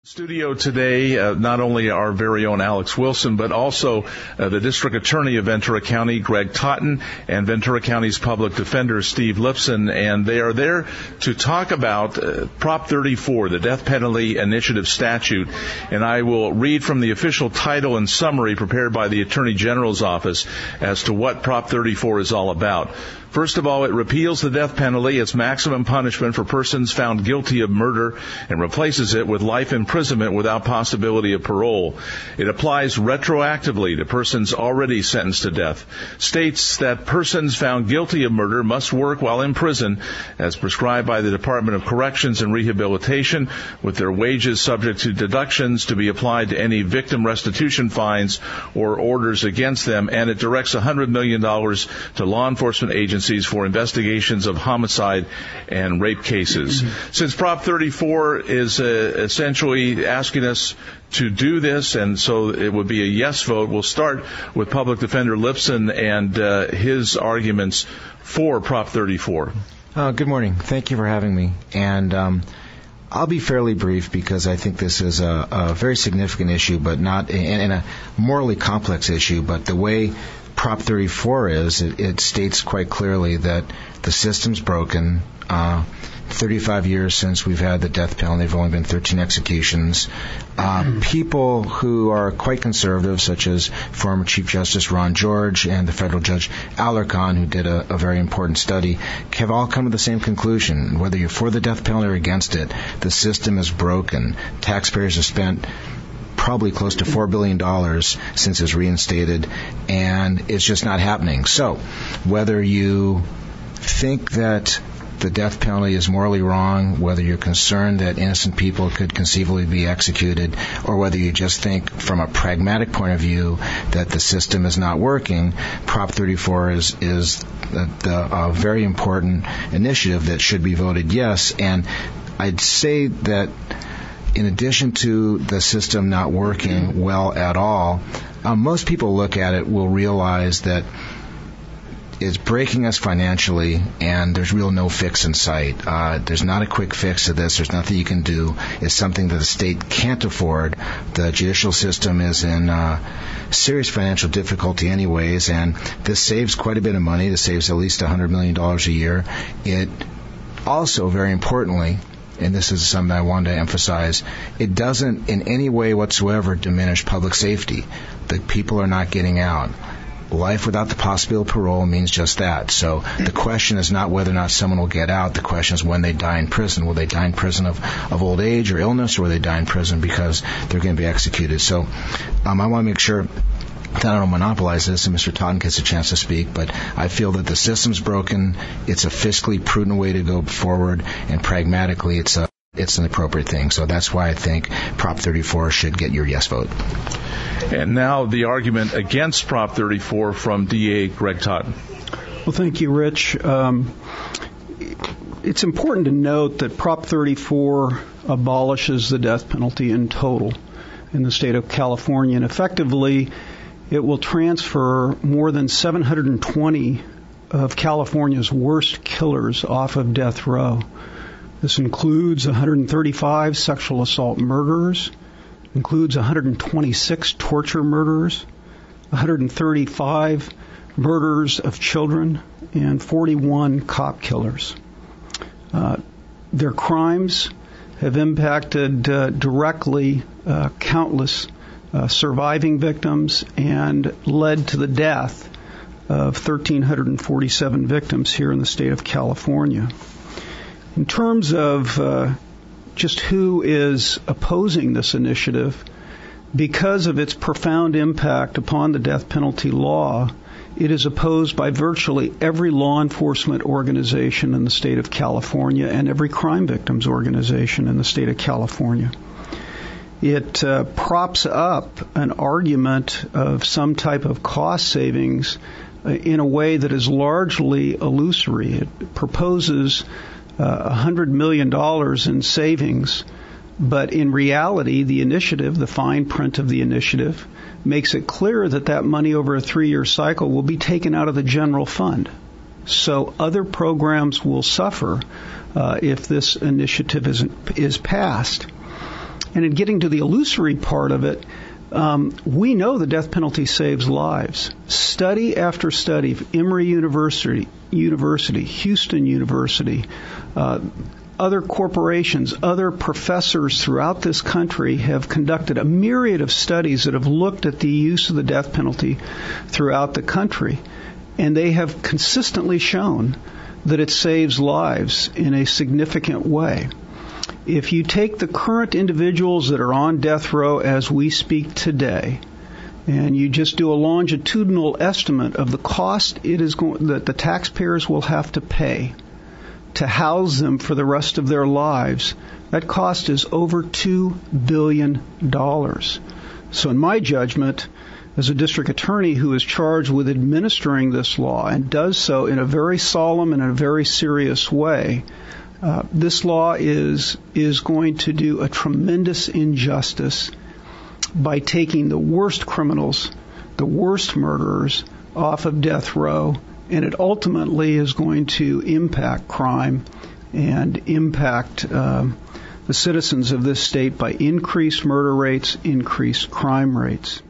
Studio today, not only our very own Alex Wilson, but also the District Attorney of Ventura County, Greg Totten, and Ventura County's Public Defender, Steve Lipson, and they are there to talk about Prop 34, the Death Penalty Initiative Statute, and I will read from the official title and summary prepared by the Attorney General's Office as to what Prop 34 is all about. First of all, it repeals the death penalty, its maximum punishment for persons found guilty of murder, and replaces it with life imprisonment without possibility of parole. It applies retroactively to persons already sentenced to death. States that persons found guilty of murder must work while in prison, as prescribed by the Department of Corrections and Rehabilitation, with their wages subject to deductions to be applied to any victim restitution fines or orders against them, and it directs $100 million to law enforcement agencies for investigations of homicide and rape cases. Since Prop 34 is essentially asking us to do this, and so it would be a yes vote, we'll start with Public Defender Lipson and his arguments for Prop 34. Good morning. Thank you for having me. And I'll be fairly brief because I think this is a very significant issue, but not in a morally complex issue. But the way Prop 34 is, it states quite clearly that the system's broken. 35 years since we've had the death penalty, there have only been 13 executions. People who are quite conservative, such as former Chief Justice Ron George and the federal judge Alarcon, who did a very important study, have all come to the same conclusion. Whether you're for the death penalty or against it, the system is broken. Taxpayers have spent probably close to $4 billion since it's reinstated, and it's just not happening. So whether you think that the death penalty is morally wrong, whether you're concerned that innocent people could conceivably be executed, or whether you just think from a pragmatic point of view that the system is not working, Prop 34 is a very important initiative that should be voted yes. And I'd say that in addition to the system not working well at all, most people look at it will realize that it's breaking us financially, and there's real no fix in sight. There's not a quick fix to this. There's nothing you can do. It's something that the state can't afford. The judicial system is in serious financial difficulty anyways, and this saves quite a bit of money. This saves at least $100 million a year. It also, very importantly, and this is something I wanted to emphasize, it doesn't in any way whatsoever diminish public safety. The people are not getting out. Life without the possibility of parole means just that. So the question is not whether or not someone will get out. The question is when they die in prison. Will they die in prison of old age or illness, or will they die in prison because they're going to be executed? So I want to make sure that I don't monopolize this and Mr. Totten gets a chance to speak, but I feel that the system's broken. It's a fiscally prudent way to go forward, and pragmatically it's an appropriate thing. So that's why I think Prop 34 should get your yes vote. And now the argument against Prop 34 from DA Greg Totten. Well, thank you, Rich. It's important to note that Prop 34 abolishes the death penalty in total in the state of California, and effectively it will transfer more than 720 of California's worst killers off of death row. This includes 135 sexual assault murderers, includes 126 torture murderers, 135 murders of children, and 41 cop killers. Their crimes have impacted directly countless surviving victims and led to the death of 1,347 victims here in the state of California. In terms of just who is opposing this initiative, because of its profound impact upon the death penalty law, it is opposed by virtually every law enforcement organization in the state of California and every crime victims organization in the state of California. It props up an argument of some type of cost savings in a way that is largely illusory. It proposes $100 million in savings, but in reality, the initiative, the fine print of the initiative, makes it clear that that money over a 3-year cycle will be taken out of the general fund. So other programs will suffer if this initiative is passed. And in getting to the illusory part of it, we know the death penalty saves lives. Study after study, Emory University, Houston University, other corporations, other professors throughout this country have conducted a myriad of studies that have looked at the use of the death penalty throughout the country. And they have consistently shown that it saves lives in a significant way. If you take the current individuals that are on death row as we speak today, and you just do a longitudinal estimate of the cost that the taxpayers will have to pay to house them for the rest of their lives, that cost is over $2 billion. So in my judgment, as a district attorney who is charged with administering this law and does so in a very solemn and a very serious way, this law is going to do a tremendous injustice by taking the worst criminals, the worst murderers off of death row, and it ultimately is going to impact crime and impact the citizens of this state by increased murder rates, increased crime rates.